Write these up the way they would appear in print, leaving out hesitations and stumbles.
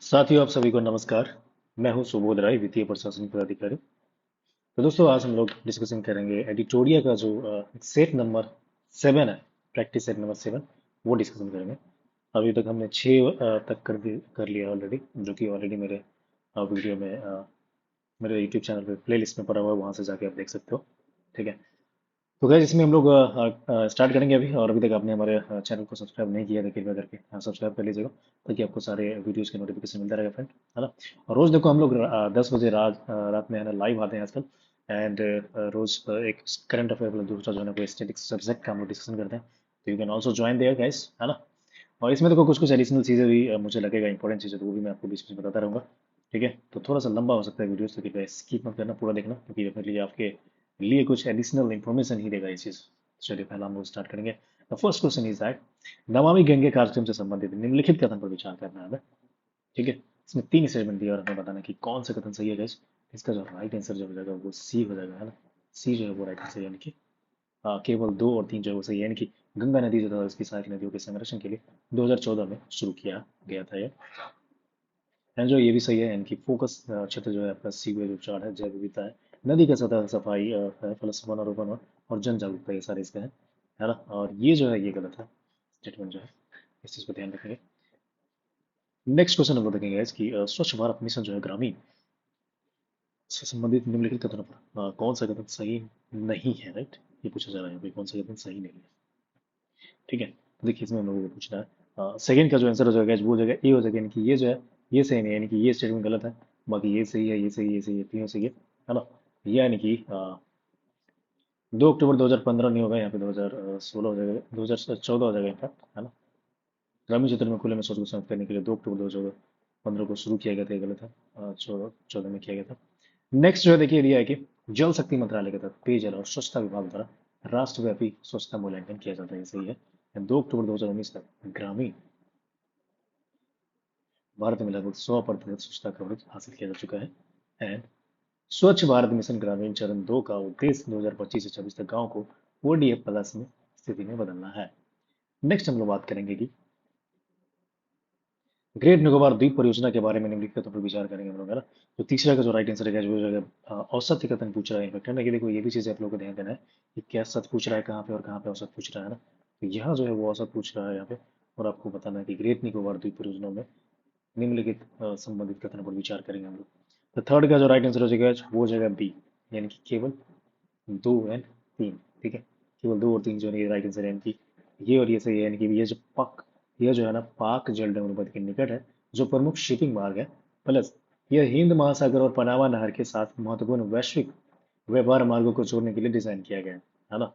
साथियों, आप सभी को नमस्कार। मैं हूं सुबोध राय, वित्तीय प्रशासन पदाधिकारी। तो दोस्तों, आज हम लोग डिस्कशन करेंगे एडिटोरिया का जो सेट नंबर 7 है, प्रैक्टिस सेट नंबर 7, वो डिस्कशन करेंगे। अभी तक हमने 6 तक कर लिया ऑलरेडी, जो कि ऑलरेडी मेरे वीडियो में मेरे यूट्यूब चैनल पे प्ले लिस्ट में पड़ा हुआ है, वहां से जाके आप देख सकते हो। ठीक है। तो गाइस, इसमें हम लोग स्टार्ट करेंगे अभी। और अभी तक आपने हमारे चैनल को सब्सक्राइब नहीं किया तो कृपया करके सब्सक्राइब कर लीजिएगा, ताकि आपको सारे वीडियोस के नोटिफिकेशन मिलता रहेगा फ्रेंड, है ना। और रोज देखो, हम लोग 10 बजे रात में है ना लाइव आते हैं आजकल। एंड रोज एक करंट अफेयर मतलब दूसरा जो है ना कोई स्टैटिक सब्जेक्ट का हम लोग डिस्कशन करते हैं। तो you can also join there guys, है ना। और इसमें देखो कुछ कुछ एडिशनल चीज़ें भी मुझे लगेगा इंपॉर्टेंट चीज़ें, तो वो भी मैं आपको बीच में बताता रहूँगा। ठीक है। तो थोड़ा सा लंबा हो सकता है वीडियो, तो कृपया स्किप मत करना, पूरा देखना, क्योंकि डेफिनेटली आपके लिए कुछ एडिशनल इंफॉर्मेशन ही देगा ये चीज़। चलिए, पहला हम लोग स्टार्ट करेंगे। The first question is that Namami Gange कार्यक्रम से संबंधित निम्नलिखित कथन पर विचार करना है हमें। ठीक है। इसमें 3 स्टेटमेंट दिया और हमें बताना है कि कौन सा कथन सही है गाइस। इसका जो राइट आंसर जो हो जाएगा वो सी हो जाएगा, है ना। सी जो है वो राइट आंसर, यानी कि केवल 2 और 3 जो है वो सही है, यानी कि गंगा नदी जो था उसकी सहायक नदियों के संरक्षण के लिए 2014 में शुरू किया गया था ये। एंड जो ये भी सही है, यानी कि फोकस क्षेत्र जो है आपका सीवेज उपचार है, जैव विविधता है, नदी का सतह सफाई है, प्लस वनारोपण और जन जागरूकता, ये सारे इसके हैं, है ना। और ये जो है ये गलत है स्टेटमेंट जो है, इस चीज़ को ध्यान रखेंगे। नेक्स्ट क्वेश्चन हम लोग देखेंगे कि स्वच्छ भारत मिशन जो है ग्रामीण से संबंधित निम्नलिखित कथनों पर कौन सा कथन सही नहीं है, राइट। ये पूछा जा रहा है यहाँ पे, कौन सा कथन सही नहीं है। ठीक है। तो देखिए, इसमें हम लोगों को पूछना है सेकंड का जो आंसर हो जाएगा वो हो जाएगा ए हो जाएगा, यानी कि ये जो है ये सही नहीं है, यानी कि ये स्टेटमेंट गलत है। बाकी ये सही है, ये सही है, ये सही है, तीनों सही है ना। यानी कि 2 अक्टूबर 2015 नहीं होगा, यहाँ पे 2016 हो जाएगा, 2014 हो जाएगा इनफैक्ट, है ना। ग्रामीण क्षेत्र में खुले में शौच को समाप्त करने के लिए 2 अक्टूबर 2015 को शुरू किया गया था, ये गलत है। 14 में किया गया था। नेक्स्ट जो है देखिए दिया है कि जल शक्ति मंत्रालय के तहत पेयजल और स्वच्छता विभाग द्वारा राष्ट्रव्यापी स्वच्छता मूल्यांकन किया जाता है, ये सही है। 2 अक्टूबर 2019 तक ग्रामीण भारत में लगभग 100% स्वच्छता कवरेज हासिल किया जा चुका है। एंड स्वच्छ भारत मिशन ग्रामीण चरण 2 का उद्देश्य 2025 से 26 तक गांव को ओडीएफ प्लस में स्थिति में बदलना है। नेक्स्ट हम लोग बात करेंगे कि ग्रेट निकोबार द्वीप परियोजना के बारे में निम्नलिखित कथनों पर विचार करेंगे हम लोग, है ना। तो तीसरा का जो राइट आंसर है वो जगह औसत कथन पूछ रहा है इनफेक्ट, है ना। कि देखो, ये भी चीज़ आप लोगों को ध्यान देना है कि क्या सच पूछ रहा है कहाँ पे और कहाँ पे औसत पूछ रहा है ना। तो यहाँ जो है वो औसत पूछ रहा है यहाँ पे। और आपको बताना है कि ग्रेट निकोबार द्वीप परियोजना में निम्नलिखित संबंधित कथनों पर विचार करेंगे हम लोग। तो थर्ड का जो राइट आंसर हो जाएगा वो हो जाएगा बी, यानी कि केवल 2 और 3। ठीक है। केवल 2 और 3 जो है राइट आंसर है, यानी कि ये और ये सही है, यानी कि ये जो है ना पाक जलडमरूपद के निकट है, जो प्रमुख शिपिंग मार्ग है। प्लस यह हिंद महासागर और पनामा नहर के साथ महत्वपूर्ण वैश्विक व्यापार मार्गों को जोड़ने के लिए डिजाइन किया गया है ना।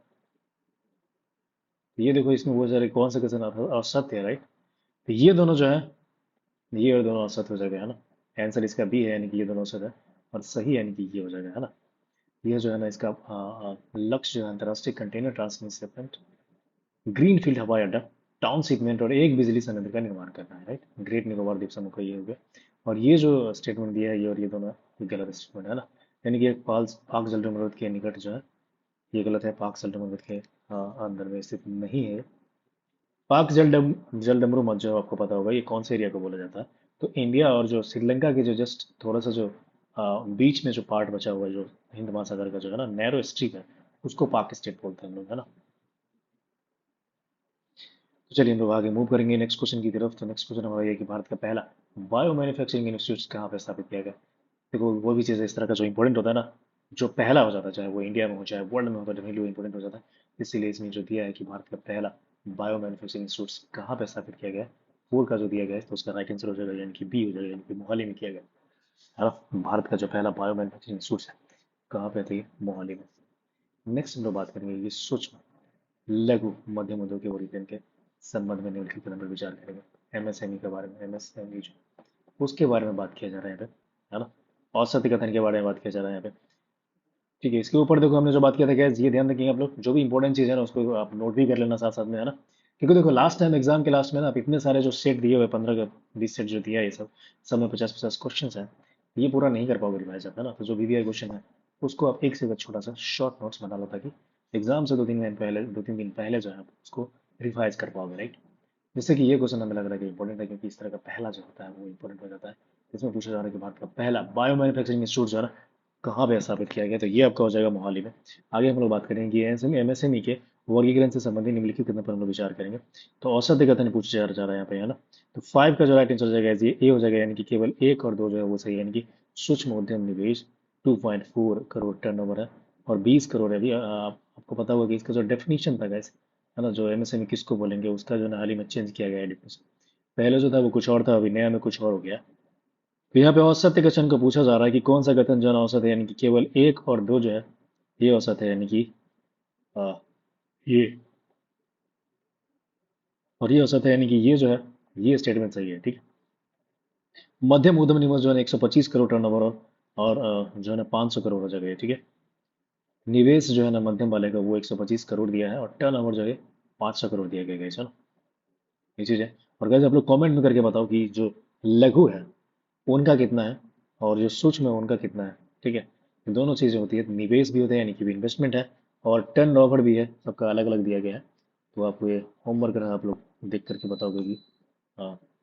तो ये देखो, इसमें वो जरा कौन सा क्वेश्चन असत्य है, राइट। तो ये दोनों जो है, ये और दोनों असत्य हो जाएगा, है ना। आंसर इसका बी है, यानी कि ये दोनों असत्य है। और सही यानी कि ये हो जाएगा, है ना। ये जो है ना इसका लक्ष्य जो है अंतर्राष्ट्रीय कंटेनर ट्रांसशिपमेंट, ग्रीन फील्ड हवाई अड्डा, टाउन शिपमेंट और एक बिजली संयंत्र का निर्माण करना है, राइट। ग्रेट निकोबार द्वीप समूह का ये हो गया। और ये जो स्टेटमेंट दिया है ये और ये दोनों ये गलत स्टेटमेंट है ना। यानी कि पाक जलमरूद के निकट जो है ये गलत है, पाक जलमरूद के अंदर में स्थित नहीं है। पाक जलडमरू मध्य जो आपको पता होगा ये कौन से एरिया को बोला जाता है। तो इंडिया और जो श्रीलंका के जो जस्ट थोड़ा सा जो बीच में जो पार्ट बचा हुआ है, जो हिंद महासागर का जो है ना नैरो स्ट्रिप है, उसको पाक स्टेट बोलते हैं हम लोग, है ना। तो चलिए हम लोग आगे मूव करेंगे नेक्स्ट क्वेश्चन की तरफ। तो नेक्स्ट क्वेश्चन हमारा ये है कि भारत का पहला बायो मैन्युफैक्चरिंग इंस्टीट्यूट कहाँ पे स्थापित किया गया। देखो, वो भी चीज़ इस तरह का जो इंपॉर्टेंट होता है ना, जो पहला हो जाता है, चाहे वो इंडिया में हो चाहे वर्ल्ड में हो, तो डेफिनेटली वो इंपॉर्टेंट हो जाता है। इसीलिए इसमें जो दिया है कि भारत का पहला बायो मैन्युफैक्चरिंग इंस्टीट्यूट कहाँ पे स्थापित किया गया है, फोर का जो दिया गया है, तो उसका राइट आंसर हो जाएगा, यानी कि बी हो जाएगा, यानी कि मोहाली में किया गया है ना। भारत का जो पहला बायो मैन्युफैक्चरिंग इंस्टीट्यूट है कहाँ पे थे, मोहाली में। नेक्स्ट हम लोग बात करेंगे ये सूक्ष्म लघु मध्यम उद्योग के वर्गीकरण के संबंध में निम्नलिखित कदम पर विचार करेंगे। एमएसएमई के बारे में, एमएसएमई जो उसके बारे में बात किया जा रहा है यहाँ पे, है ना। औसत कथन के बारे में बात किया जा रहा है यहाँ पे। ठीक है। इसके ऊपर देखो, हमने जो बात किया था गैस, ये ध्यान रखेंगे आप लोग, जो भी इंपॉर्टेंट चीज़ है ना उसको आप नोट भी कर लेना साथ साथ में, है ना। क्योंकि देखो, लास्ट टाइम एग्जाम के लास्ट में ना आप इतने सारे जो सेट दिए हुए 15 का 20 सेट जो दिया है, ये सब में 50-50 क्वेश्चन है। ये पूरा नहीं कर पाओगे रिवाइज आप, है ना। तो जो वीवीआई क्वेश्चन है उसको आप एक से एक छोटा सा शॉर्ट नोट्स बना लो, ताकि एग्जाम से 2-3 दिन पहले जो है आप उसको रिवाइज कर पाओगे, राइट। जिससे कि ये क्वेश्चन हमें लग रहा है कि इंपॉर्टेंट है, क्योंकि इस तरह का पहला जो होता है वो इंपॉर्टेंट हो जाता है। इसमें पूछा जा रहा है कि भारत का पहला बायो मैन्युफैक्चरिंग इंस्टीट्यूट जो है ना कहाँ पे स्थापित किया गया, तो ये आपका हो जाएगा मोहाली में। आगे हम लोग बात करेंगे कि एमएसएमई के वर्गीकरण से संबंधित निम्नलिखित कथन पर हम लोग विचार करेंगे। तो औसत कथन पूछा जा रहा है यहाँ पे, है ना। तो 5 का जो राइट आंसर हो जाएगा ये ए हो जाएगा, यानी कि केवल एक और दो जो है वो सही है, यानी कि सूक्ष्म उद्यम निवेश 2.4 करोड़ टर्नओवर है और 20 करोड़ है। अभी आपको पता होगा कि इसका जो डेफिनेशन था guys, है ना, जो एमएसएमई किसको बोलेंगे उसका जो है ना हाल ही में चेंज किया गया है definition। पहले जो था वो कुछ और था, अभी नया में कुछ और हो गया। तो यहाँ पे औसत्य कथन को पूछा जा रहा है कि कौन सा कथन जो है ना औसत है, यानी कि केवल एक और दो जो है ये औसत है, यानी कि आ, ये, और ये औसत है, यानी कि ये जो है ये स्टेटमेंट सही है, ठीक है। मध्यम उद्यम निवेश जो है 125 करोड़ टर्नओवर और जो है ना 500 करोड़ हो जाएगा, ठीक है। निवेश जो है ना मध्यम वाले का वो 125 करोड़ दिया है और टर्नओवर जो है 500 करोड़ दिया गया है, चलो ये चीज़ है। और गाइस आप लोग कमेंट में करके बताओ कि जो लघु है उनका कितना है और जो सूक्ष्म है उनका कितना है, ठीक है। ये दोनों चीज़ें होती है, निवेश भी होता है यानी कि इन्वेस्टमेंट है, और टर्न ओवर भी है, सबका अलग अलग दिया गया है। तो आपको ये होमवर्क है, आप लोग देख करके बताओगे कि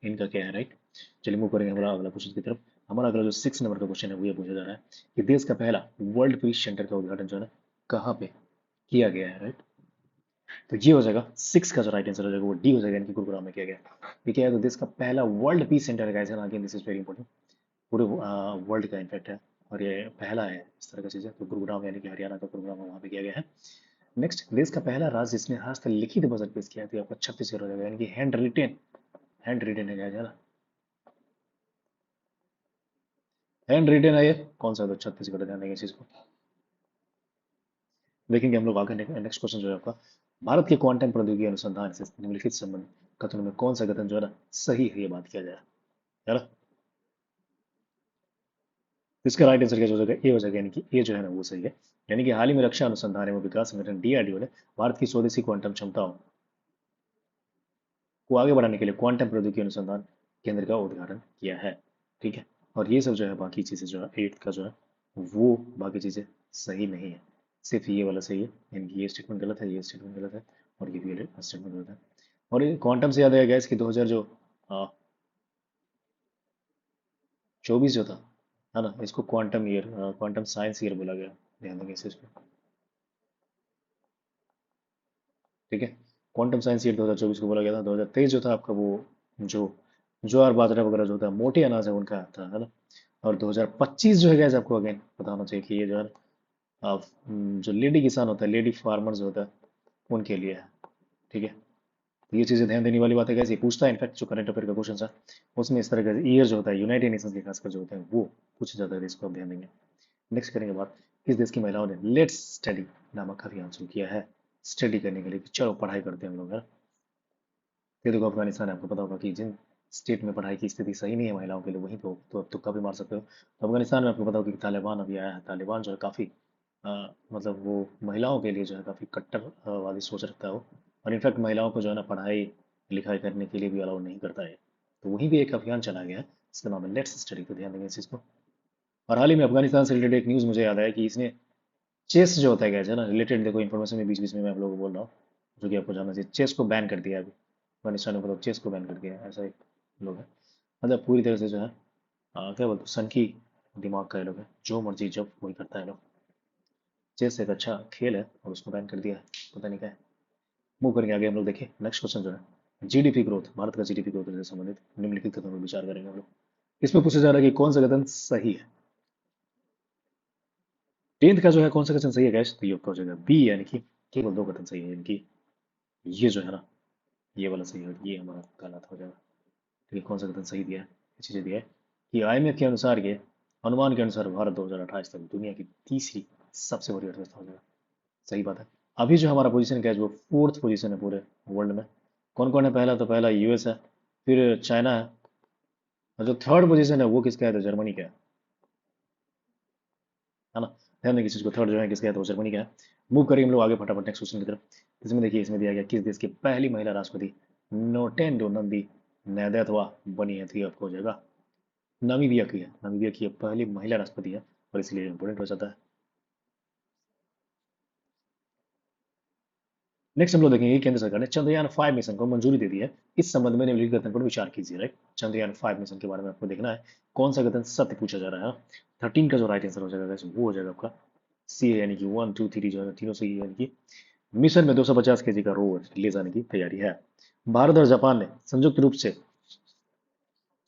इनका क्या है, राइट। चलिए मूव करेंगे हमारा अगला क्वेश्चन की तरफ। हमारा अगला जो 6 नंबर का क्वेश्चन है वो ये पूछा जा रहा है कि देश का पहला वर्ल्ड पीस सेंटर का उद्घाटन जो है ना कहाँ पे किया गया है, राइट। तो ये हो जाएगा 6 का जो राइट आंसर हो जाएगा वो डी हो जाएगा, यानी कि गुरुग्राम में किया गया। ये क्या है, तो देश का पहला वर्ल्ड पीस सेंटर है guys, again this is very important, पूरे वर्ल्ड का इनफैक्ट है, और ये पहला है इस तरह का चीज़ है। तो गुरुग्राम यानी कि हरियाणा का गुरुग्राम वहाँ पे किया गया है। नेक्स्ट, देश का पहला राज्य जिसने हस्तलिखित बजट पेश किया है, तो आपका छत्तीसगढ़ हो जाएगा, यानी कि हैंड रिटेन है guys, है ना। हैंड रिटेन है ये कौन सा, तो छत्तीसगढ़, ध्यान देंगे इस चीज को। देखेंगे हम लोग आगे। नेक्स्ट क्वेश्चन जो है आपका, भारत के क्वांटम प्रौद्योगिकी अनुसंधान से निम्नलिखित संबंध कथनों में कौन सा कथन जो है ना सही है, ये बात किया जाए, है ना। तो इसका राइट आंसर क्या हो जाएगा, ए हो जाएगा, यानी कि ए जो है ना वो सही है। यानी कि हाल ही में रक्षा अनुसंधान एवं विकास संगठन डीआरडीओ ने भारत की स्वदेशी क्वांटम क्षमताओं को आगे बढ़ाने के लिए क्वांटम प्रौद्योगिकी अनुसंधान केंद्र का उद्घाटन किया है, ठीक है। और ये सब जो है बाकी चीज़ें जो है एट्थ का जो है वो बाकी चीज़ें सही नहीं है, सिर्फ ये वाला सही है, यानी कि ये स्टेटमेंट गलत है, ये स्टेटमेंट गलत है, और ये भी स्टेटमेंट गलत है। और ये क्वांटम से याद आया गया कि 2000 जो 24 जो था, है ना, इसको quantum year, quantum science year बोला गया, ध्यान देंगे इस चीज़ पे, ठीक है। क्वांटम साइंस ईयर 2024 को बोला गया था। 2023 जो था आपका वो जो ज्वार बाजरा वगैरह जो था मोटे अनाज है उनका था, है ना। और 2025 जो है गैस आपको अगेन पता होना चाहिए कि ये जो है जो लेडी किसान होता है, लेडी फार्मर जो होता है उनके लिए है, ठीक है। तो ये चीज़ें ध्यान देने वाली बात है गैस, ये पूछता है इनफैक्ट जो करंट अफेयर का क्वेश्चन था उसमें इस तरह का ईयर जो होता है यूनाइटेड नेशंस के खासकर जो होते हैं वो पूछा जाता है, इसको आप ध्यान देंगे। नेक्स्ट करेंगे बात, किस देश की महिलाओं ने लेट्स स्टडी नामक अभियान शुरू किया है स्टडी करने के लिए, कि चलो पढ़ाई करते हैं हम लोग, है ना। ये देखो अफगानिस्तान है, आपको पता होगा कि जिन स्टेट में पढ़ाई की स्थिति सही नहीं है महिलाओं के लिए वहीं तो अब तुक्का भी मार सकते हो। तो अफगानिस्तान में आपको पता होगा कि तालिबान अभी आया है, तालिबान जो है काफ़ी मतलब वो महिलाओं के लिए जो है काफ़ी कट्टरवादी सोच रखता है वो, और इनफैक्ट महिलाओं को जो है ना पढ़ाई लिखाई करने के लिए भी अलाउ नहीं करता है। तो वहीं भी एक अभियान चला गया है, इसका नाम है लेट्स स्टडी, तो ध्यान देंगे इस चीज़ को। और हाल ही में अफगानिस्तान से रिलेटेड एक न्यूज़ मुझे याद आया कि इसने चेस जो होता है क्या है ना रिलेटेड, देखो इन्फॉर्मेशन में बीच बीच में मैं आप लोगों को बोल रहा हूँ जो कि आपको जानना चाहिए, चेस को बैन कर दिया है अभी अफगानिस्तान में, मतलब चेस को बैन कर दिया है, ऐसा एक लोग है, मतलब पूरी तरह से जो है क्या बोलते हैं सन की दिमाग का ये लोग है, जो मर्जी जब वही करता है लोग। चेस एक अच्छा खेल है और उसको बैन कर दिया है, पता नहीं क्या है। मूव करेंगे आगे हम लोग, देखिए नेक्स्ट क्वेश्चन जो है जीडीपी ग्रोथ, भारत का जीडीपी ग्रोथ से संबंधित निम्नलिखित कथनों पर विचार करेंगे हम लोग। इसमें पूछा जा रहा है कि कौन सा कथन सही है। 10th का जो है कौन सा क्वेश्चन सही है गैस, तो ये आपका हो जाएगा बी, यानी कि केवल दो कथन सही है, यानी कि ये जो है ना ये वाला सही है, ये हमारा गलत हो जाएगा, ठीक है। कौन सा कथन सही दिया है, ये चीज़ें दिया है कि आईएमएफ के अनुसार के अनुमान के अनुसार भारत 2028 तक दुनिया की तीसरी सबसे बड़ी अर्थव्यवस्था हो जाएगा, सही बात है। अभी जो हमारा पोजीशन क्या है, जो फोर्थ पोजीशन है पूरे वर्ल्ड में, कौन कौन है, पहला तो पहला यूएस है, फिर चाइना है, और जो थर्ड पोजीशन है वो किसका है, तो जर्मनी का है ना। ध्यान दें किसी चीज़ को, थर्ड जो है किसका है, तो जर्मनी का है। मूव करिए हम लोग आगे फटाफट नेक्स्ट क्वेश्चन की तरफ। इसमें देखिए इसमें दिया गया किस देश की पहली महिला राष्ट्रपति नोटेंडो नंदी नैदेतवा बनी है, तो ये आपको हो जाएगा नामीबिया की है, नामीबिया की ये पहली महिला राष्ट्रपति है और इसलिए इंपोर्टेंट हो जाता है। नेक्स्ट हम लोग देखेंगे केंद्र सरकार ने चंद्रयान 5 मिशन को मंजूरी दे दी है। इस संबंध में निम्नलिखित कथन पर विचार कीजिए। राइट, चंद्रयान 5 मिशन के बारे में आपको देखना है कौन सा कथन सत्य पूछा जा रहा है। 13 का जो राइट आंसर हो जाएगा guys, वो हो जाएगा आपका सी, यानी कि 1 2 3 जो है तीनों सही है, यानी कि मिशन में 250 केजी का रोवर ले जाने की तैयारी है। भारत और जापान ने संयुक्त रूप से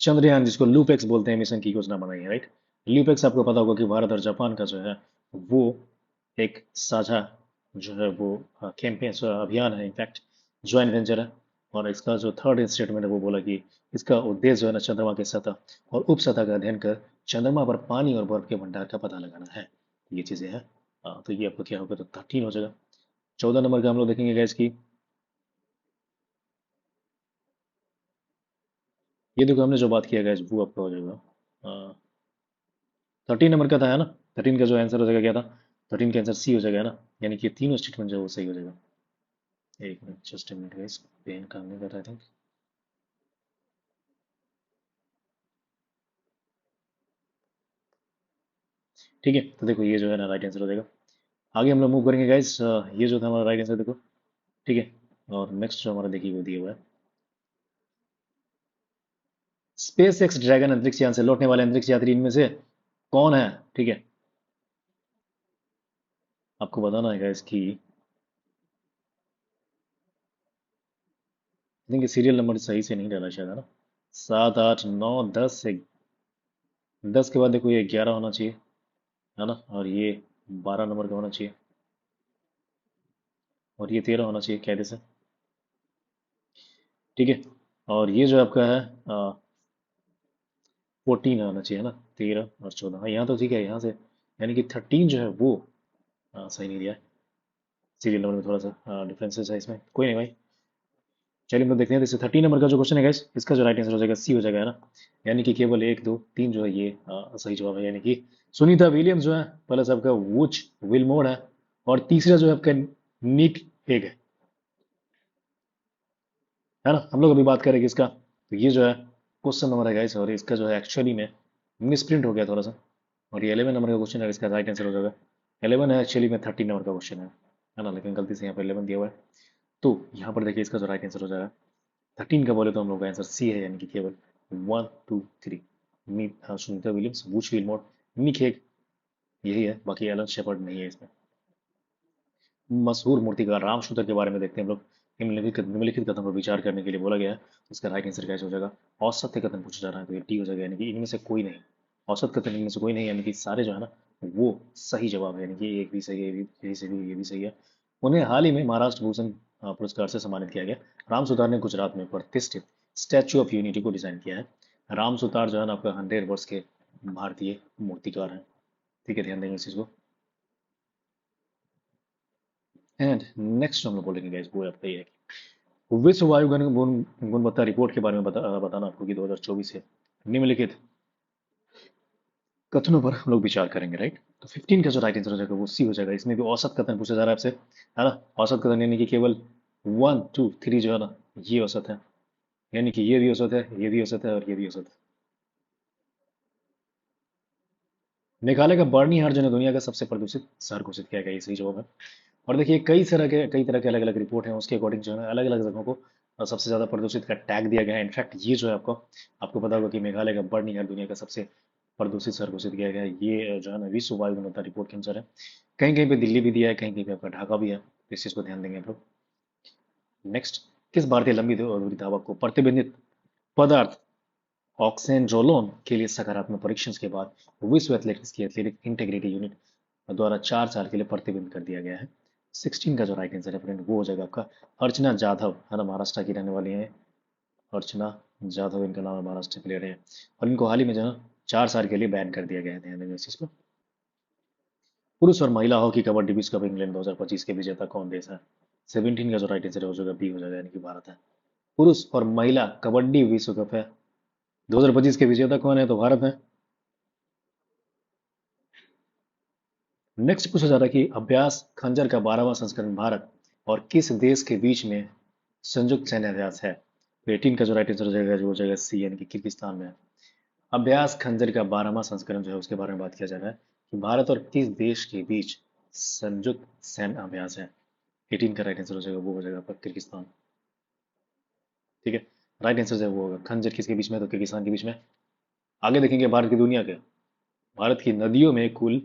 चंद्रयान, जिसको लूपेक्स बोलते हैं, मिशन की योजना बनाई है। राइट, लूपेक्स आपको पता होगा कि भारत और जापान का जो है वो एक साझा जो है वो कैंपेन अभियान है, इनफैक्ट ज्वाइंट वेंचर है। और इसका जो थर्ड स्टेटमेंट है वो बोला कि इसका उद्देश्य जो है ना चंद्रमा की सतह और उप सतह का अध्ययन कर चंद्रमा पर पानी और बर्फ के भंडार का पता लगाना है। ये चीजें हैं। तो ये आपको क्या होगा, तो 13 हो जाएगा। 14 नंबर का हम लोग देखेंगे गैस की, ये देखो हमने जो बात किया गैस वो आपका हो जाएगा 13 नंबर का था, है ना। 13 का जो आंसर हो जाएगा क्या था, 13 का आंसर सी हो जाएगा, है ना। यानी कि तीनों स्टेटमेंट जो है वो सही हो जाएगा। एक minute, just a minute guys, pen काम नहीं कर रहा, आई थिंक। ठीक है, तो देखो ये जो है ना राइट आंसर हो जाएगा। आगे हम लोग मूव करेंगे गाइस। ये जो था हमारा राइट आंसर देखो। ठीक है, और नेक्स्ट जो हमारा देखिए वो दिया हुआ है, स्पेस एक्स ड्रैगन अंतरिक्ष यान से लौटने वाले अंतरिक्ष यात्री इनमें से कौन है। ठीक है, आपको बताना है गाइस कि आई थिंक सीरियल नंबर सही से नहीं डाला शायद, है ना। 7 8 9 10 से 10 के बाद देखो ये 11 होना चाहिए, है ना। और ये 12 नंबर का होना चाहिए, और ये 13 होना चाहिए कायदे से। ठीक है, और ये जो आपका है 14 आना चाहिए, है ना। 13 और 14, हाँ यहाँ तो ठीक है, यहाँ से यानी कि 13 जो है वो सही नहीं दिया है। सीरियल नंबर में थोड़ा सा डिफरेंसेस है इसमें, कोई नहीं भाई। चलिए हम लोग देखते हैं, जैसे 13 नंबर का जो क्वेश्चन है गाइस, इसका जो राइट आंसर हो जाएगा सी हो जाएगा, है ना। यानी कि केवल 1 2 3 जो है ये सही जवाब है, यानी कि सुनीता विलियम्स जो है प्लस आपका वुच विलमोर है, और तीसरा जो है आपका निक हेग है ना। हम लोग अभी बात करेंगे इसका, तो ये जो है क्वेश्चन नंबर है गाइस, और इसका जो है एक्चुअली में मिसप्रिंट हो गया थोड़ा सा। और ये 11 नंबर का क्वेश्चन है, इसका राइट आंसर हो जाएगा 11 है, एक्चुअली में 13 नंबर का क्वेश्चन है ना, लेकिन गलती से यहाँ पर 11 दिया हुआ है। तो यहाँ पर देखिए इसका जो राइट आंसर हो जाएगा 13 का बोले तो हम लोग का आंसर सी है, यानी कि केवल 1 2 3 Sunita Williams, वुच Wilmore, Nick Hague, यही है, बाकी एलन शेपर्ड नहीं है इसमें। मशहूर मूर्तिकार राम सूतर के बारे में देखते हैं हम लोग। निम्नलिखित कथन पर विचार करने के लिए बोला गया है, इसका राइट आंसर कैसे हो जाएगा। औसत कथन पूछा जा रहा है तो ये डी हो जाएगा, यानी कि इनमें से कोई नहीं। औसत कथन इनमें से कोई नहीं, यानी कि सारे जो है ना वो सही जवाब है, यानी कि एक भी सही है, ये भी सही है। उन्हें हाल ही में महाराष्ट्र भूषण पुरस्कार से सम्मानित किया गया। राम सुतार ने गुजरात में प्रतिष्ठित स्टैच्यू ऑफ यूनिटी को डिजाइन किया है। राम सुतार जो है ना आपका 100 वर्ष के भारतीय मूर्तिकार हैं। ठीक है, ध्यान देंगे इस चीज को। एंड नेक्स्ट हम लोग बोलेंगे guys, वो आपका ये है विश्व वायु गुणवत्ता रिपोर्ट के बारे में बताना आपको कि 2024 से निम्नलिखित कथनों पर हम लोग विचार करेंगे। राइट, तो 15 का जो राइट आंसर हो जाएगा वो सी हो जाएगा। इसमें भी औसत कथन पूछा जा रहा है आपसे, है ना। औसत कथन यानी कि केवल 1 2 3 जो है ना ये औसत है, यानी कि ये भी औसत है, ये भी औसत है, और ये भी औसत है। मेघालय का बर्नी हाट जो है दुनिया का सबसे प्रदूषित शहर घोषित किया गया, ये सही जवाब है। और देखिए कई तरह के अलग अलग रिपोर्ट हैं, उसके अकॉर्डिंग जो है अलग अलग जगहों को सबसे ज्यादा प्रदूषित का टैग दिया गया है। इनफैक्ट ये जो है आपको आपको पता होगा कि मेघालय का बर्निंग है दुनिया का सबसे प्रदूषित शहर घोषित किया गया है। ये जो है ना विश्व वायु गुणवत्ता रिपोर्ट के अनुसार है। कहीं कहीं पे दिल्ली भी दिया है, कहीं कहीं पे आपका ढाका भी है, तो इस चीज को ध्यान देंगे आप लोग। नेक्स्ट, किस भारतीय लंबी दूरी धावक को प्रतिबंधित पदार्थ ऑक्सेंड्रोलोन के लिए सकारात्मक परीक्षण के बाद विश्व एथलेटिक्स की एथलेटिक इंटेग्रिटी यूनिट द्वारा 4 साल के लिए प्रतिबंध कर दिया गया है। 16 का जो राइट आंसर है फ्रेंड वो हो जाएगा आपका अर्चना जाधव, है ना। महाराष्ट्र की रहने वाली हैं अर्चना जाधव, इनका नाम है, महाराष्ट्र प्लेयर है। और इनको हाल ही में जो है 4 साल के लिए बैन कर दिया गया है, ध्यान देंगे इस चीज को। पुरुष और महिला हॉकी कबड्डी विश्व कप इंग्लैंड 2025 के विजेता कौन देश है। 17 का जो राइट आंसर हो जाएगा बी हो जाएगा, यानी कि भारत है। पुरुष और महिला कबड्डी विश्व कप है 2025 के विजेता कौन है, तो भारत है। नेक्स्ट पूछा जा रहा है कि अभ्यास खंजर का 12वां संस्करण भारत और किस देश के बीच में संयुक्त सैन्य अभ्यास है। तो 18 का जो राइट आंसर हो जाएगा जो हो जाएगा सी, यानी कि किर्गिस्तान में है। अभ्यास खंजर का 12वां संस्करण जो है उसके बारे में बात किया जा रहा है कि भारत और किस देश के बीच संयुक्त सैन्य अभ्यास है। 18 का राइट आंसर हो जाएगा, वो हो जाएगा आपका किर्गिस्तान। ठीक है, राइट आंसर जो है वो होगा खंजर किसके बीच में, तो किर्गिस्तान के बीच में। आगे देखेंगे भारत की दुनिया के, भारत की नदियों में कुल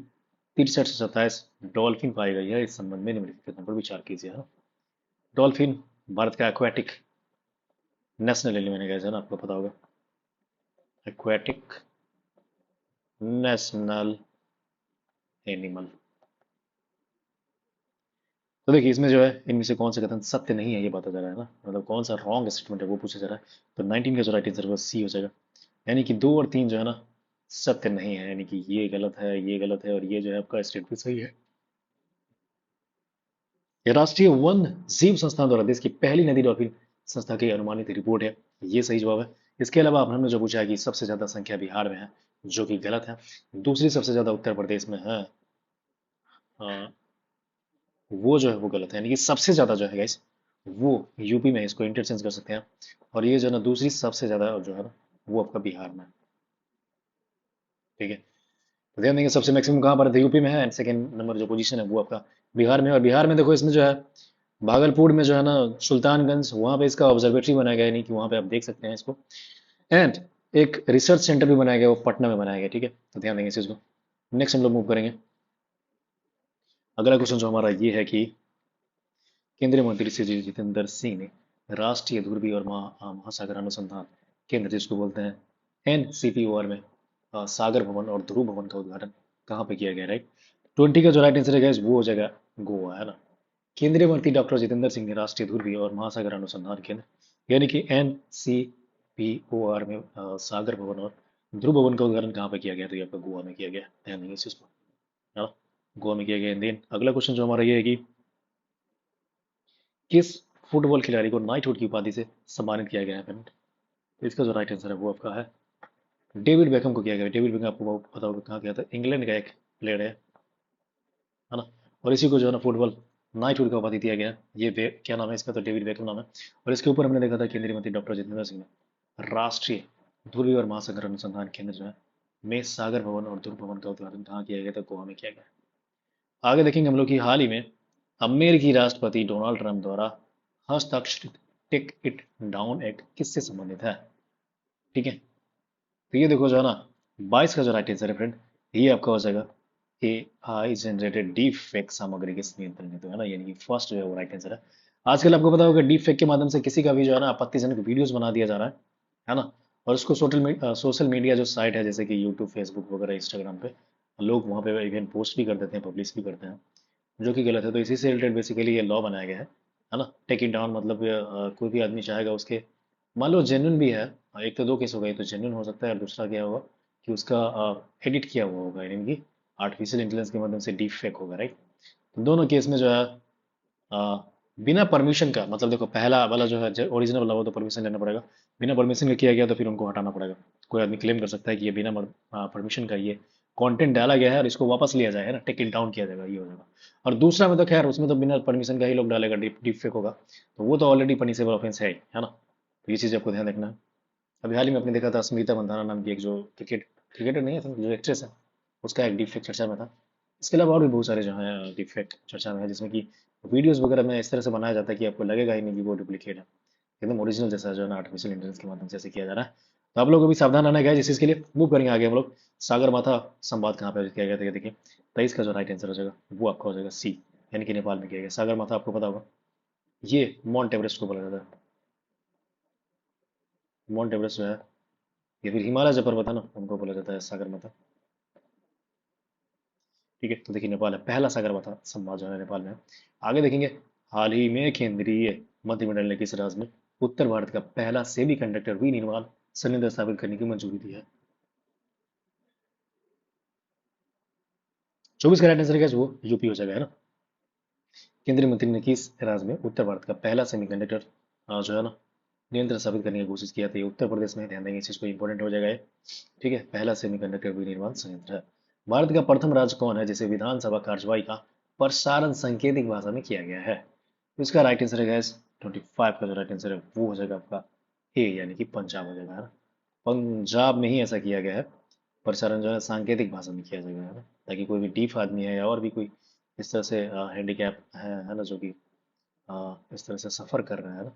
63 से 27 डॉल्फिन पाई गई है। इस संबंध में निम्नलिखित कथनों पर विचार कीजिए, है ना। डॉल्फिन भारत का एक्वेटिक नेशनल एनिमल है ना, आपको पता होगा, एक्वेटिक नेशनल एनिमल। तो देखिए इसमें जो है इनमें से कौन सा कथन सत्य नहीं है ये बताया जा रहा है ना, मतलब कौन सा रॉन्ग स्टेटमेंट है वो पूछा जा रहा है। तो 19 का जो राइट आंसर है वो सी हो जाएगा, यानी कि 2 और 3 जो है ना सत्य नहीं है, यानी कि ये गलत है, ये गलत है, और ये जो है आपका स्टेटमेंट सही है। ये राष्ट्रीय वन जीव संस्थान द्वारा देश की पहली नदी डॉल्फिन संस्था की अनुमानित रिपोर्ट है, ये सही जवाब है। इसके अलावा हमने जो पूछा है कि सबसे ज्यादा संख्या बिहार में है, जो कि गलत है। दूसरी सबसे ज्यादा उत्तर प्रदेश में है, अ, वो जो है वो गलत है, यानी कि सबसे ज्यादा जो है गाइस वो यूपी में है, इसको इंटरचेंज कर सकते हैं। और ये जो है ना दूसरी सबसे ज्यादा जो है ना वो आपका बिहार में है। ठीक है, तो ध्यान देंगे सबसे मैक्सिमम कहाँ पर है, यूपी में है, एंड सेकंड नंबर जो पोजीशन है वो आपका बिहार में है। और बिहार में देखो इसमें जो है भागलपुर में जो है ना सुल्तानगंज, वहां पे इसका ऑब्जर्वेटरी बनाया गया है, यानी कि वहां पे आप देख सकते हैं इसको। एंड एक रिसर्च सेंटर भी बनाया गया, वो पटना में बनाया गया। ठीक है, तो ध्यान देंगे इस चीज को। नेक्स्ट हम लोग मूव करेंगे। अगला क्वेश्चन जो हमारा ये है कि केंद्रीय मंत्री श्री जितेंद्र सिंह ने राष्ट्रीय ध्रुवीय और महासागर अनुसंधान केंद्र जिसको बोलते हैं NCPOR में सागर भवन और ध्रुव भवन का उद्घाटन कहाँ पे किया गया, राइट। 20 का जो राइट आंसर है वो हो जाएगा गोवा, है ना। केंद्रीय मंत्री डॉक्टर जितेंद्र सिंह ने राष्ट्रीय ध्रुवीय और महासागर अनुसंधान केंद्र यानी कि NCPOR में सागर भवन और ध्रुव भवन का उद्घाटन कहाँ पे किया गया, तो ये आपका गोवा में किया गया, ध्यान देंगे इस चीज को, है ना। गोवा में किया गया। देन अगला क्वेश्चन जो हमारा ये है कि किस फुटबॉल खिलाड़ी को नाइटहुड की उपाधि से सम्मानित किया गया है फ्रेंड। तो इसका जो राइट आंसर है वो आपका है डेविड बेकम को किया गया है। डेविड बेकम आपको पता होगा कहाँ गया था, इंग्लैंड का एक प्लेयर है ना। और इसी को जो है ना फुटबॉल नाइटहुड का उपाधि दिया गया है। ये क्या नाम है इसका, तो डेविड बेकम नाम है। और इसके ऊपर हमने देखा था केंद्रीय मंत्री डॉक्टर जितेंद्र सिंह ने राष्ट्रीय ध्रुवीय और महासागर अनुसंधान केंद्र जो है में सागर भवन और ध्रुव भवन का उद्घाटन कहाँ किया गया था, गोवा में किया गया। आगे देखेंगे हम लोग कि हाल ही में अमेरिकी राष्ट्रपति डोनाल्ड ट्रंप द्वारा हस्ताक्षरित टेक इट डाउन एक्ट किससे संबंधित है। ठीक है, तो ये देखो जो है ना 22 का जो राइट आंसर है फ्रेंड, ये आपका हो जाएगा AI जनरेटेड डीप फेक सामग्री के नियंत्रण हेतु, है ना, यानी कि फर्स्ट जो है वो राइट आंसर है। आजकल आपको पता होगा डीप फेक के माध्यम से किसी का भी जो है ना आपत्तिजनक वीडियोस बना दिया जा रहा है ना। और उसको सोशल मीडिया जो साइट है जैसे कि यूट्यूब, फेसबुक वगैरह, इंस्टाग्राम पे लोग वहाँ पे इवन पोस्ट भी कर देते हैं, पब्लिश भी करते हैं, जो कि गलत है। तो इसी से रिलेटेड बेसिकली ये लॉ बनाया गया है ना। टेक इट डाउन मतलब कोई भी आदमी चाहेगा उसके, मान लो जेन्युइन भी है, एक तो दो केस हो गए, तो जेन्युइन हो सकता है, और दूसरा क्या होगा कि उसका एडिट किया हुआ होगा, यानी कि आर्टिफिशियल इंटेलिजेंस के माध्यम से डीप फेक होगा, राइट। तो दोनों केस में जो है अ, बिना परमिशन का, मतलब देखो पहला वाला जो है ओरिजिनल वाला वो तो परमिशन लेना पड़ेगा, बिना परमिशन के किया गया तो फिर उनको हटाना पड़ेगा। कोई आदमी क्लेम कर सकता है कि ये बिना परमिशन का ये कंटेंट डाला गया है और इसको वापस लिया जाए, है ना, टेक इट डाउन किया जाएगा, ये हो जाएगा। और दूसरा में तो खैर उसमें तो बिना परमिशन का ही लोग डालेगा, डीप डीप फेक होगा, तो वो तो ऑलरेडी पनिशेबल ऑफेंस है ना। तो ये चीज़ आपको ध्यान रखना है। अभी हाल ही में आपने देखा था स्मृता मंदाना नाम की एक जो क्रिकेटर नहीं है, जो एक्ट्रेस है, उसका एक डीप फेक चर्चा में था। इसके अलावा और भी बहुत सारे जो हैं डीप फेक चर्चा में है, जिसमें कि वीडियोस वगैरह में इस तरह से बनाया जाता है कि आपको लगेगा ही नहीं कि वो डुप्लीकेट है, एकदम ओरिजिनल जैसा जो है ना आर्टिफिशियल इंटेलिजेंस के माध्यम से ऐसे किया जा रहा है। तो आप लोग को भी सावधान रहना है इस चीज़ के लिए। मूव करेंगे आगे हम लोग। सागर माथा संवाद कहाँ पे आयोजित किया गया था, ये देखिए 23 का जो राइट आंसर हो जाएगा वो आपका हो जाएगा सी, यानी कि नेपाल में किया गया। सागर माथा आपको पता होगा, ये माउंट एवरेस्ट को बोला जाता है। माउंट एवरेस्ट जो है ये फिर हिमालय जो पर्वत है ना उनको बोला जाता है सागर माथा। ठीक है, तो देखिए नेपाल है, पहला सागरमाथा संवाद जो है नेपाल में है। आगे देखेंगे, हाल ही में केंद्रीय मंत्रिमंडल ने किस राज्य में उत्तर भारत का पहला सेमी कंडक्टर विनिर्माण संयंत्र स्थापित करने की मंजूरी दी है। 24 का राइट आंसर है वो यूपी हो जाएगा, है ना। केंद्रीय मंत्री ने किस राज्य में उत्तर भारत का पहला सेमीकंडक्टर जो है ना नियंत्रण स्थापित करने की कोशिश किया था, ये उत्तर प्रदेश में है, ध्यान देंगे इस चीज को, इंपॉर्टेंट हो जाएगा ये। ठीक है, पहला सेमीकंडक्टर विनिर्माण संयंत्र है। भारत का प्रथम राज्य कौन है जिसे विधानसभा कार्यवाही का प्रसारण सांकेतिक भाषा में किया गया है। तो इसका राइट आंसर है गैस 25 का जो राइट आंसर है वो हो जाएगा आपका ए, यानी कि पंजाब हो जाएगा, है ना। पंजाब में ही ऐसा किया गया है, प्रसारण जो है सांकेतिक भाषा में किया जाएगा, है ना, ताकि कोई भी डीफ आदमी है या और भी कोई इस तरह से हैंडीकैप है ना, जो कि इस तरह से सफर कर रहे हैं ना,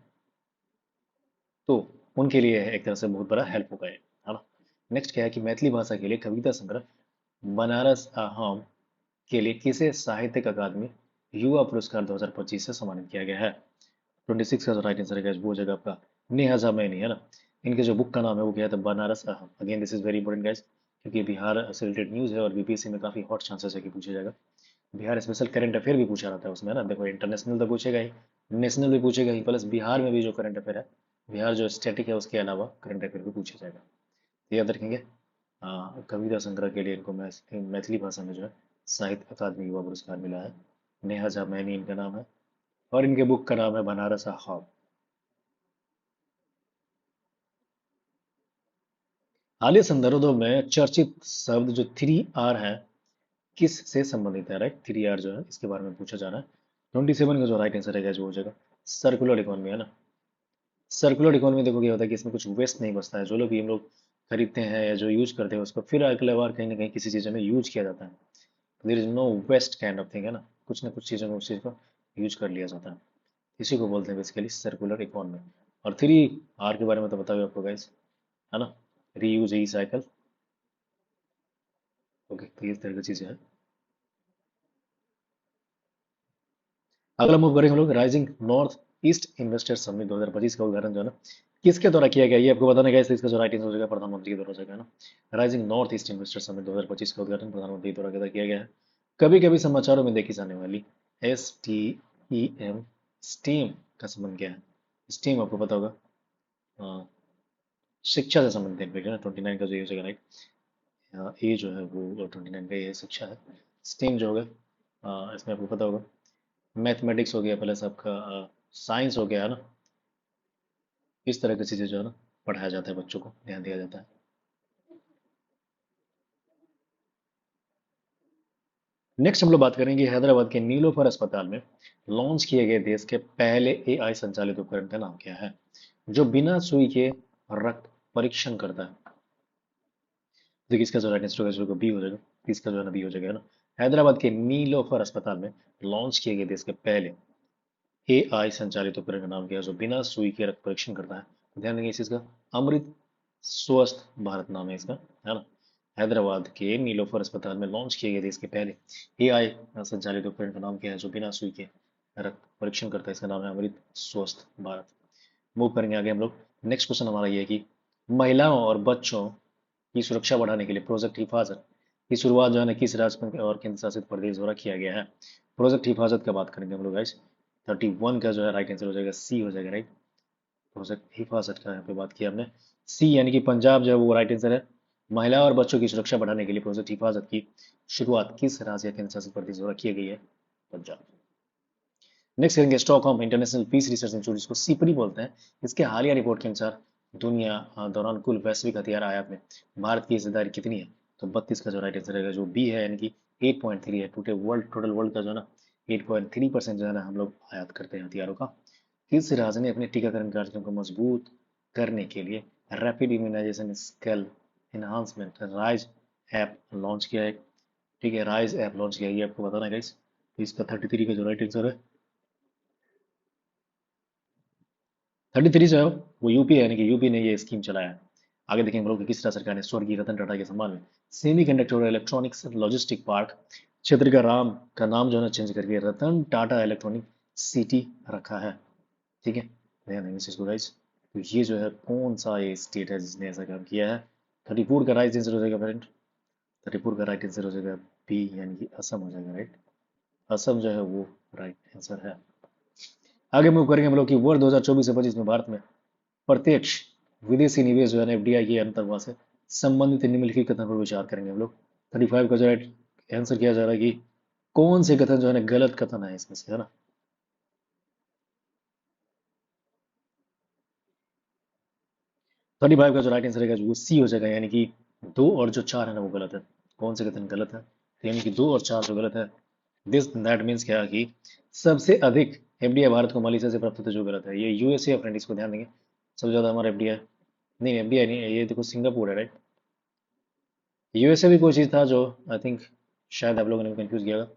तो उनके लिए एक तरह से बहुत बड़ा हेल्प होगा ये, है ना। नेक्स्ट क्या है कि मैथिली भाषा के लिए कविता संग्रह बनारस आम के लिए किसे साहित्यिक अकादमी युवा पुरस्कार 2025 से सम्मानित किया गया है। 26 का जो राइट आंसर है वो जगह आपका नेहा जामैनी है ना। इनके जो बुक का नाम है वो क्या है, बनारस अहम। Again this is very important guys, क्योंकि बिहार से रिलेटेड न्यूज़ है और बीपीएससी में काफी हॉट चांसेस है कि पूछा जाएगा। बिहार स्पेशल करंट अफेयर भी पूछा रहता है उसमें ना, देखो इंटरनेशनल तो पूछेगा ही, नेशनल भी पूछेगा ही, प्लस बिहार में भी जो करंट अफेयर है, बिहार जो स्टैटिक है उसके अलावा करंट अफेयर भी पूछा जाएगा, तो याद रखेंगे। कविता संग्रह के लिए इनको मैथिली भाषा में जो है साहित्य अकादमी युवा पुरस्कार मिला है। नेहा जामैनी इनका नाम है, और इनके बुक का नाम है बनारस आ ख्वाब। हालिया संदर्भों में चर्चित शब्द जो 3R है किस से संबंधित है, राइट। 3R जो है इसके बारे में पूछा जा रहा है। 27 का जो राइट आंसर है जो हो जाएगा सर्कुलर इकोनॉमी, है ना। सर्कुलर इकोनॉमी देखो क्या होता है कि इसमें कुछ वेस्ट नहीं बचता है, जो लोग भी हम लोग खरीदते हैं या जो यूज करते हैं उसको फिर अगले बार कहीं ना कहीं किसी चीज़ में यूज किया जाता है। There is no waste kind of thing, है ना कुछ चीज़ों में उस चीज़ को यूज कर लिया जाता है। इसी को बोलते हैं बेसिकली सर्कुलर इकोनॉमी। और 3R के बारे में तो बताओ आपको गाइस, है ना, रीयूज, रिसाइकल। ओके, तो ये तरह की चीज़ें हैं। अगला मूव करेंगे हम लोग, rising north east investor summit 2025 का उद्घाटन जो है ना किसके द्वारा किया गया, ये आपको बताना है इसका जो राइट आंसर हो जाएगा प्रधानमंत्री के द्वारा हो जाएगा ना। Rising north east investor summit 2025 का उद्घाटन प्रधानमंत्री द्वारा किया गया है। कभी कभी समाचारों में देखी जाने वाली STEM, स्टीम का संबंध क्या है। स्टीम आपको पता होगा, अ, शिक्षा से संबंधित है ना। 29 का जो ये हो जाएगा राइट, ए जो है वो 29 का ये शिक्षा है। स्टीम जो होगा, इसमें आपको पता होगा मैथमेटिक्स हो गया प्लस आपका साइंस हो गया, है ना। इस तरह की चीज़ें जो है ना पढ़ाया जाता है, बच्चों को ध्यान दिया जाता है। नेक्स्ट हम लोग बात करेंगे हैदराबाद के नीलोफर अस्पताल में लॉन्च किए गए देश के पहले AI संचालित उपकरण का नाम क्या है, जो बिना सुई के रक्त परीक्षण करता है। देखिए इसका जो राइट आंसर होगा जो बी हो जाएगा, इसका जो है ना बी हो जाएगा, है ना। हैदराबाद के नीलोफर अस्पताल में लॉन्च किए गए देश के पहले AI संचालित उपकरण का नाम क्या है जो बिना सुई के रक्त परीक्षण करता है। तो ध्यान देंगे इस चीज का, अमृत स्वस्थ भारत नाम है इसका, है ना। हैदराबाद के नीलोफर अस्पताल में लॉन्च किए गए थे इसके पहले AI संचालित उपकरण का नाम क्या है जो बिना सुई के रक्त परीक्षण करता है, इसका नाम है अमृत स्वस्थ भारत। मूव करेंगे आगे हम लोग। नेक्स्ट क्वेश्चन हमारा ये है कि महिलाओं और बच्चों की सुरक्षा बढ़ाने के लिए प्रोजेक्ट हिफाजत की शुरुआत जो है ना किस राज्य और केंद्र शासित प्रदेश द्वारा किया गया है। प्रोजेक्ट हिफाजत का बात करेंगे हम लोग गाइस। 31 का जो है राइट आंसर हो जाएगा सी हो जाएगा, राइट। प्रोजेक्ट हिफाजत का यहाँ पे बात की हमने, सी यानी कि पंजाब जो है वो राइट आंसर है। महिला और बच्चों की सुरक्षा बढ़ाने के लिए प्रोजेक्ट हिफाजत की शुरुआत किस राज्य या केंद्र शासित प्रदेश द्वारा की गई है, पंजाब। नेक्स्ट करेंगे Stockholm International Peace Research Institute, जिसको सिपरी बोलते हैं। इसके हालिया रिपोर्ट के अनुसार दुनिया दौरान कुल वैश्विक हथियार आयात में भारत की हिस्सेदारी कितनी है। तो 32 का जो राइट आंसर है जो बी है, यानी कि 8.3 है। टोटल वर्ल्ड का जो है ना 8.3% जो है ना हम लोग आयात करते हैं हथियारों का। किस राज्य ने अपने टीकाकरण कार्यक्रम को मजबूत करने के लिए rapid immunisation scale enhancement RISE app launch किया है। ठीक है, राइज ऐप लॉन्च किया है, ये आपको बताना है गाइस। तो इसका 33 का जो राइट आंसर है, 33 जो है वो यूपी है, यानी कि यूपी ने ये स्कीम चलाया है। आगे देखेंगे हम लोग कि किस राज्य सरकार ने स्वर्गीय रतन टाटा के सम्मान में सेमीकंडक्टर और इलेक्ट्रॉनिक्स लॉजिस्टिक पार्क क्षेत्र का नाम जो है ना चेंज करके रतन टाटा इलेक्ट्रॉनिक सिटी रखा है। ठीक है, ध्यान देंगे इस चीज को गाइस। तो ये जो है कौन सा ये स्टेट है जिसने ऐसा काम किया है। 34 का राइट आंसर हो जाएगा फ्रेंड, 34 का राइट आंसर हो जाएगा बी, यानी कि असम हो जाएगा, राइट। असम जो है वो राइट आंसर है। आगे मूव करेंगे हम लोग कि वर्ष 2024 से 25 में भारत में प्रत्यक्ष विदेशी निवेश जो है ना FDI के अंतर्गत से संबंधित निम्नलिखित कथन पर विचार करेंगे हम लोग। 35 का जो राइट आंसर किया जा रहा है कि कौन से कथन जो है ना गलत कथन है इसमें से, है ना। 35 का जो राइट आंसर है वो सी हो जाएगा, यानी कि 2 और 4 है ना वो गलत है। कौन से कथन गलत है, तो यानी कि 2 और 4 जो गलत है, दिस दैट मीन्स क्या कि सबसे अधिक FDI भारत को मलेशिया से प्राप्त होता है जो गलत है, ये USA फ्रेंड, इसको ध्यान देंगे। सबसे ज्यादा हमारा FDI, नहीं FDI नहीं है ये, देखो सिंगापुर है, राइट। USA भी कोई चीज था जो आई थिंक शायद आप लोगों ने कंफ्यूज किया होगा।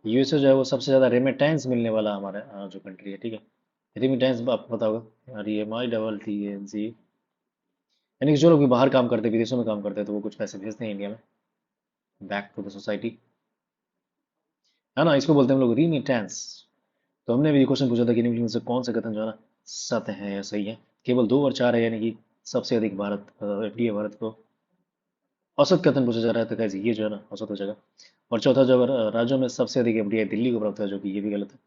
यूएसए जो है वो सबसे ज्यादा रेमिटेंस मिलने वाला हमारा जो कंट्री है, ठीक है। रेमिटेंस आपको पता होगा, REMITTANC, यानी कि जो लोग भी बाहर काम करते हैं, विदेशों में काम करते हैं, तो वो कुछ पैसे भेजते हैं इंडिया में बैक टू द सोसाइटी, है ना। इसको बोलते हैं हम लोग रीमिटेंस। तो हमने भी क्वेश्चन पूछा था कि निम्नलिखित में से कौन सा कथन जो है ना सत्य है या सही है। केवल 2 और 4 है, यानी कि सबसे अधिक भारत एफडीआई भारत को। औसत कथन पूछा जा रहा है, तो कैसे ये जो है ना औसत हो जाएगा। और चौथा जो है, राज्यों में सबसे अधिक एफडीआई दिल्ली को प्राप्त है, जो कि ये भी गलत है।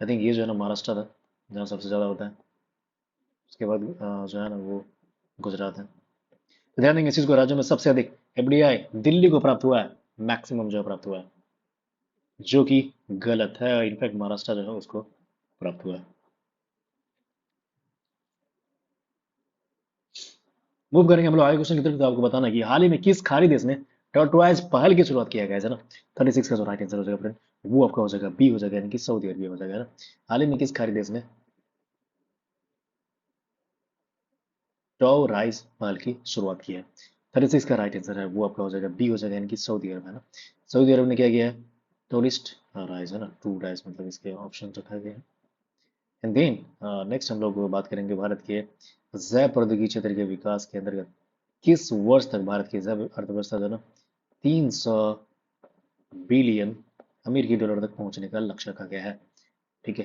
आई थिंक ये जो है ना महाराष्ट्र था, जहाँ सबसे ज्यादा होता है। उसके बाद जो है ना वो गुजरात है। तो ध्यान देंगे इस चीज को, राज्यों में सबसे अधिक एफडीआई दिल्ली को प्राप्त हुआ है, मैक्सिमम जो है प्राप्त हुआ है, जो कि गलत है। इनफैक्ट महाराष्ट्र जो है उसको प्राप्त हुआ है। मूव करेंगे हम लोग आगे क्वेश्चन की तरफ। तो आपको बताना है कि हाल ही में किस खाड़ी देश ने टर्टवाइज पहल की शुरुआत किया गया है ना। 36 का जो राइट आंसर हो जाएगा फ्रेंड, वो आपका हो जाएगा बी हो जाएगा, यानी कि सऊदी अरबिया हो जाएगा, है ना। हाल ही में किस खाड़ी देश ने टॉव राइज पहल की शुरुआत की है। 36 का राइट आंसर है वो आपका हो जाएगा बी हो जाएगा, यानी कि सऊदी अरब, है ना। सऊदी अरब ने क्या किया है, टूरिस्ट राइज, है ना, टू राइज, मतलब इसके ऑप्शन रखा गया है। एंड देन नेक्स्ट हम लोग बात करेंगे भारत के जैव प्रौद्योगिकी क्षेत्र के विकास के अंतर्गत किस वर्ष तक भारत की जैव अर्थव्यवस्था जो है ना 300 बिलियन अमेरिकी डॉलर तक पहुंचने का लक्ष्य रखा गया है, ठीक है।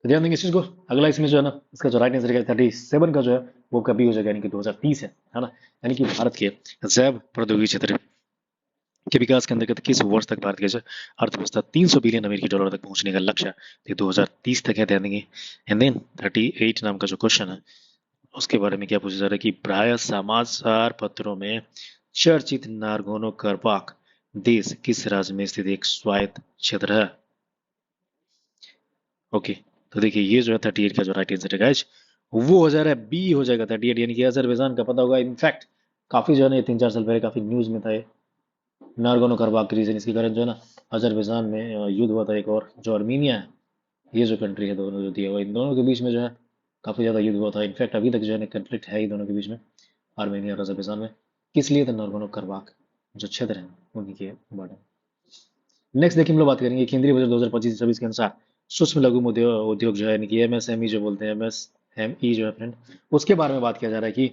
तो ध्यान देंगे इस चीज को। अगला इसमें जो है ना इसका जो राइट आंसर है 37 का जो है वो कभी हो जाएगा, यानी कि 2030 है ना। यानी कि भारत के जैव प्रौद्योगिकी क्षेत्र के विकास के अंतर्गत किस वर्ष तक भारत की जो अर्थव्यवस्था 300 बिलियन अमेरिकी डॉलर तक पहुंचने का लक्ष्य ये 2030 तक है, ध्यान देंगे। एंड देन 38 नाम का जो क्वेश्चन है उसके बारे में क्या पूछा जा रहा है कि प्राय समाचार पत्रों में चर्चित नारगोनो करपाक देश किस राज्य में स्थित एक स्वायत्त क्षेत्र है। ओके, तो देखिए ये जो है 38 का जो राइट आंसर है गाइज वो हो जा रहा है बी हो जाएगा 38, यानी कि अजरबैजान का। पता होगा इनफैक्ट काफी जो है ना ये 3-4 साल पहले काफी न्यूज में था ये नारगोनो करबाख रीजन। इसके कारण जो है ना अजरबैजान में युद्ध हुआ था एक, और जो अर्मीनिया है, ये जो कंट्री है, दोनों जो दिया हुआ इन दोनों के बीच में जो है काफी ज्यादा युद्ध हुआ था। इनफैक्ट अभी तक जो है ना कंफ्लिक्ट है ही दोनों के बीच में, आर्मेनिया और अजरबैजान में। किस लिए? तो नारगोनो करबाख जो क्षेत्र है उन्हीं के बारे में। नेक्स्ट देखिए हम लोग बात करेंगे केंद्रीय बजट 2025-26 के अनुसार सूक्ष्म लघु उद्योग उद्योग जो है यानी कि एमएसएमई जो बोलते हैं, एमएसएमई जो है फ्रेंड, उसके बारे में बात किया जा रहा है कि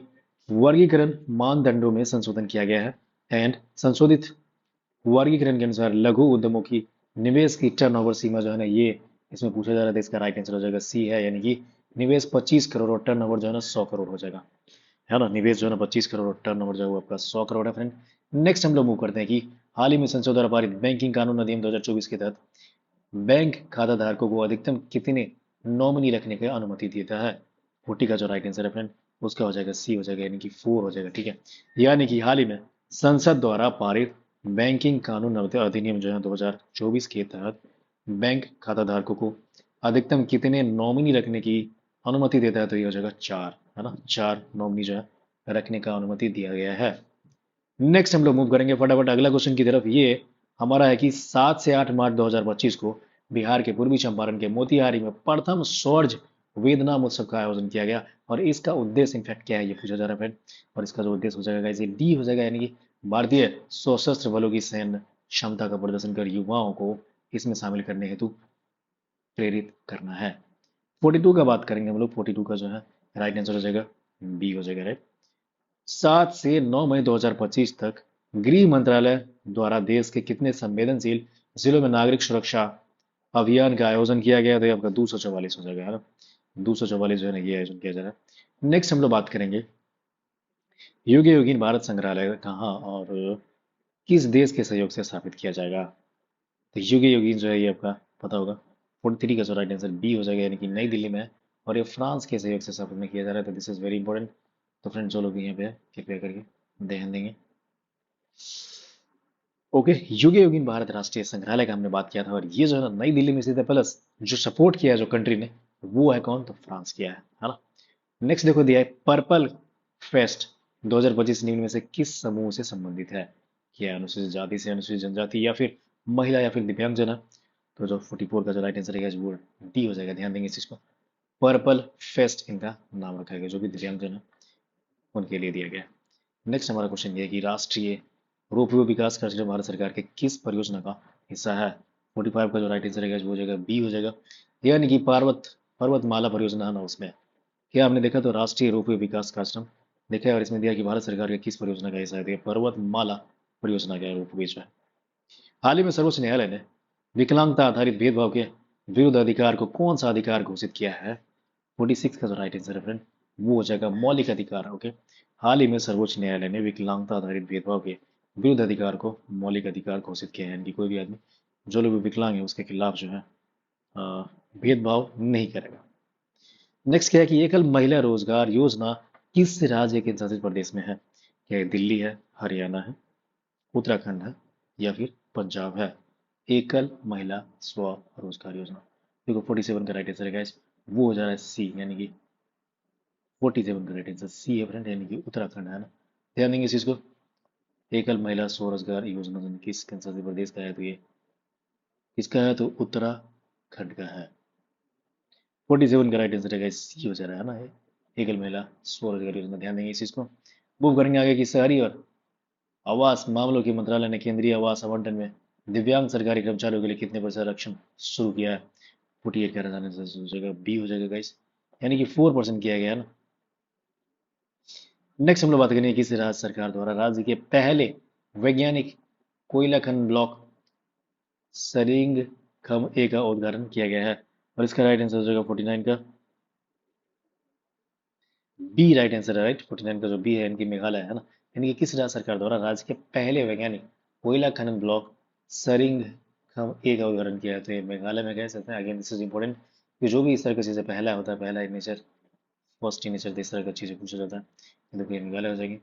वर्गीकरण मानदंडों में संशोधन किया गया है। एंड संशोधित वर्गीकरण के अनुसार लघु उद्यमों की निवेश की टर्नओवर सीमा जो है ना ये इसमें पूछा जा रहा था। इसका राइट आंसर हो जाएगा सी है, यानी कि निवेश 25 करोड़ और टर्नओवर जो है ना 100 करोड़ हो जाएगा, है ना। निवेश जो है ना 25 करोड़ और टर्नओवर जो है वो आपका 100 करोड़ है फ्रेंड। नेक्स्ट हम लोग मूव करते हैं कि हाल ही में संसद द्वारा पारित बैंकिंग कानून अधिनियम 2024 के तहत बैंक खाता धारकों को अधिकतम कितने नॉमिनी रखने की अनुमति देता है। 40 का जो राइट आंसर है फ्रेंड उसका हो जाएगा सी हो जाएगा, यानी कि 4 हो जाएगा, ठीक है। यानी कि हाल ही में संसद द्वारा पारित बैंकिंग कानून अधिनियम जो है 2024 के तहत बैंक खाता धारकों को अधिकतम कितने नॉमिनी रखने की अनुमति देता है, तो ये हो जाएगा 4, है ना। 4 नॉमिनी जो है रखने का अनुमति दिया गया है। नेक्स्ट हम लोग मूव करेंगे फटाफट अगला क्वेश्चन की तरफ। ये हमारा है कि 7 से 8 मार्च 2025 को बिहार के पूर्वी चंपारण के मोतिहारी में प्रथम सौर्य वेदनाम उत्सव का आयोजन किया गया। और इसका उद्देश्य इनफैक्ट क्या है ये पूछा जा रहा है फ्रेंड, और इसका जो उद्देश्य हो जाएगा इसे डी हो जाएगा, यानी कि भारतीय सशस्त्र बलों की सैन्य क्षमता का प्रदर्शन कर युवाओं को इसमें शामिल करने हेतु प्रेरित करना है। 42 का बात करेंगे हम लोग। 42 का जो है राइट आंसर हो जाएगा बी हो जाएगा, राइट। 7 से 9 मई 2025 तक गृह मंत्रालय द्वारा देश के कितने संवेदनशील जिलों में नागरिक सुरक्षा अभियान का आयोजन किया गया, तो ये आपका 244 हो जाएगा, है ना। 244 जो है ना ये आयोजन किया जा रहा है। नेक्स्ट हम लोग बात करेंगे युगे योगीन भारत संग्रहालय कहाँ और किस देश के सहयोग से स्थापित किया जाएगा। तो युगे योगीन जो है ये आपका पता होगा 43 का जो राइट आंसर बी हो जाएगा, यानी कि नई दिल्ली में है। और ये फ्रांस के सहयोग से स्थापित में किया जा रहा है, तो दिस इज वेरी इंपॉर्टेंट। तो फ्रेंड्स जो लोग भी यहाँ पे है कृपया करके ध्यान देंगे। ओके, युगे योगीन भारत राष्ट्रीय संग्रहालय का हमने बात किया था, और ये जो है ना नई दिल्ली में स्थित है। प्लस जो सपोर्ट किया है जो कंट्री ने वो है कौन, तो फ्रांस किया है ना। नेक्स्ट देखो दिया है पर्पल फेस्ट 2025 निम्न में से किस समूह से संबंधित है। क्या अनुसूचित जाति से, अनुसूचित जनजाति, या फिर महिला, या फिर दिव्यांगजन है। तो जो 44 का जो राइट आंसर है वो डी हो जाएगा। ध्यान देंगे इस चीज को, पर्पल फेस्ट इनका नाम रखा गया, जो भी दिव्यांगजन है उनके लिए दिया गया। नेक्स्ट हमारा क्वेश्चन ये है कि राष्ट्रीय रोपवे विकास कार्यक्रम भारत सरकार के किस परियोजना का हिस्सा है? 45 का जो राइट आंसर है वो हो जाएगा बी हो जाएगा, यानी कि पर्वतमाला परियोजना है ना उसमें। क्या आपने देखा तो राष्ट्रीय रोपवे विकास कार्यक्रम देखा है, और इसमें दिया कि भारत सरकार के किस परियोजना का हिस्सा है, तो ये पर्वतमाला परियोजना का रोपवे जो है। हाल ही में सर्वोच्च न्यायालय ने विकलांगता आधारित भेदभाव के विरुद्ध अधिकार को कौन सा अधिकार घोषित किया है? 46 का जो राइट आंसर है फ्रेंड वो हो जाएगा मौलिक अधिकार। ओके, हाल ही में सर्वोच्च न्यायालय ने विकलांगता आधारित भेदभाव के विरुद्ध अधिकार को मौलिक अधिकार घोषित किया है, यानी कि कोई भी आदमी जो लोग भी विकलांग है उसके खिलाफ जो है भेदभाव नहीं करेगा। नेक्स्ट क्या है कि एकल महिला रोजगार योजना किस राज्य के शासित प्रदेश में है? क्या ये दिल्ली है, हरियाणा है, उत्तराखंड है, या फिर पंजाब है? एकल महिला स्व रोजगार योजना, देखो 47 का राइट आंसर है guys, वो हो जा रहा है सी, यानी कि 47 का राइट आंसर सी है फ्रेंड, यानी कि उत्तराखंड है ना। ध्यान देंगे इस चीज को। एकल महिला स्वरोजगार योजना जो किस शासित प्रदेश का है, तो ये किसका है, तो उत्तराखंड का है। 47 का राइट आंसर है guys, सी हो जा रहा है ना ये, एकल महिला स्वरोजगार योजना। ध्यान देंगे इस चीज को। मूव करेंगे आगे कि शहरी और आवास मामलों के मंत्रालय ने केंद्रीय आवास आवंटन में दिव्यांग सरकारी कर्मचारियों के लिए कितने प्रतिशत आरक्षण शुरू किया है? 48 का रहने से हो जाएगा बी हो जाएगा गाइस, यानी कि 4% किया गया है ना। नेक्स्ट हम लोग बात करेंगे किस राज्य सरकार द्वारा राज्य के पहले वैज्ञानिक कोयला खनन ब्लॉक सरिंग खम ए का उद्घाटन किया गया है, और इसका राइट आंसर हो जाएगा 49 का बी राइट आंसर है। राइट 49 का जो बी है इनकी मेघालय है ना, यानी कि किस राज्य सरकार द्वारा राज्य के पहले वैज्ञानिक कोयला खनन ब्लॉक सरिंग खम ए का उद्घाटन किया है, तो ये मेघालय में कह सकते हैं। अगेन दिस इज इंपॉर्टेंट कि जो भी इस तरह की चीजें पहला होता है, पहला नेचर फर्स्ट नेचर इस तरह की चीजें पूछा जाता है, तो देखो ये मेघालय हो जाएगी।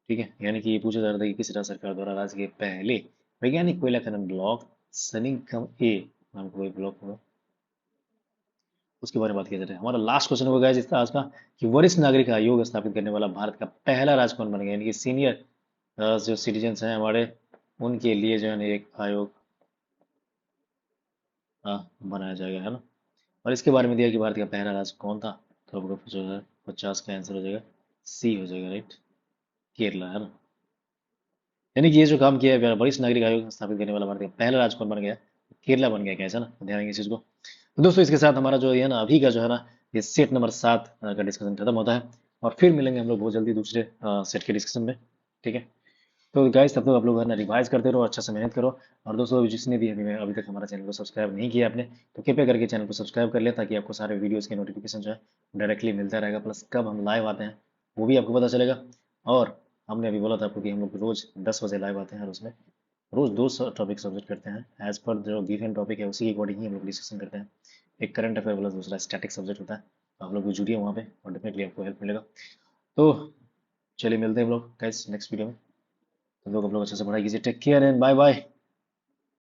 ठीक है, यानी कि ये पूछा जा रहा था कि किस राज्य सरकार द्वारा राज्य के पहले वैज्ञानिक कोयला खनन ब्लॉक सरिंगखम ए नाम का कोई ब्लॉक होगा उसके बारे में बात किया जा रहा है। हमारा लास्ट क्वेश्चन होगा इसका आज का कि वरिष्ठ नागरिक आयोग स्थापित करने वाला भारत का पहला राज्य कौन बन गया, यानी कि सीनियर जो सिटीजन हैं हमारे उनके लिए जो है ना एक आयोग बनाया जाएगा है ना। और इसके बारे में दिया कि भारत का पहला राज्य कौन था, तो आपको जो है 50 का आंसर हो जाएगा सी हो जाएगा राइट, केरला है ना। यानी कि ये जो काम किया है वरिष्ठ नागरिक आयोग स्थापित करने वाला भारत का पहला राज्य कौन बन गया, केरला बन गया, कैसा ना, ध्यान देंगे इस चीज को। तो दोस्तों इसके साथ हमारा जो है ना अभी का जो है ना ये सेट नंबर 7 का डिस्कशन खत्म होता है, और फिर मिलेंगे हम लोग बहुत जल्दी दूसरे सेट के डिस्कशन में। ठीक है, तो गाइस तब तक आप लोग है ना रिवाइज करते रहो, अच्छा से मेहनत करो। और दोस्तों जिसने भी अभी तक हमारा चैनल को सब्सक्राइब नहीं किया आपने, तो कृपया करके चैनल को सब्सक्राइब कर ले, ताकि आपको सारे वीडियोस के नोटिफिकेशन जो है डायरेक्टली मिलता रहेगा, प्लस कब हम लाइव आते हैं वो भी आपको पता चलेगा। और हमने अभी बोला था आपको कि हम लोग रोज 10 बजे लाइव आते हैं, और उसमें रोज दो टॉपिक सब्जेक्ट करते हैं एज पर जो गिवन टॉपिक है उसी के अकॉर्डिंग ही हम लोग डिस्कशन करते हैं। एक करंट अफेयर प्लस दूसरा स्टैटिक सब्जेक्ट होता है, तो आप लोग भी जुड़िए वहाँ पे और डेफिनेटली आपको हेल्प मिलेगा। तो चलिए मिलते हैं हम लोग गाइस नेक्स्ट वीडियो में। तुम लोग आप लोग अच्छे से पढ़ाई कीजिए, take care and bye bye.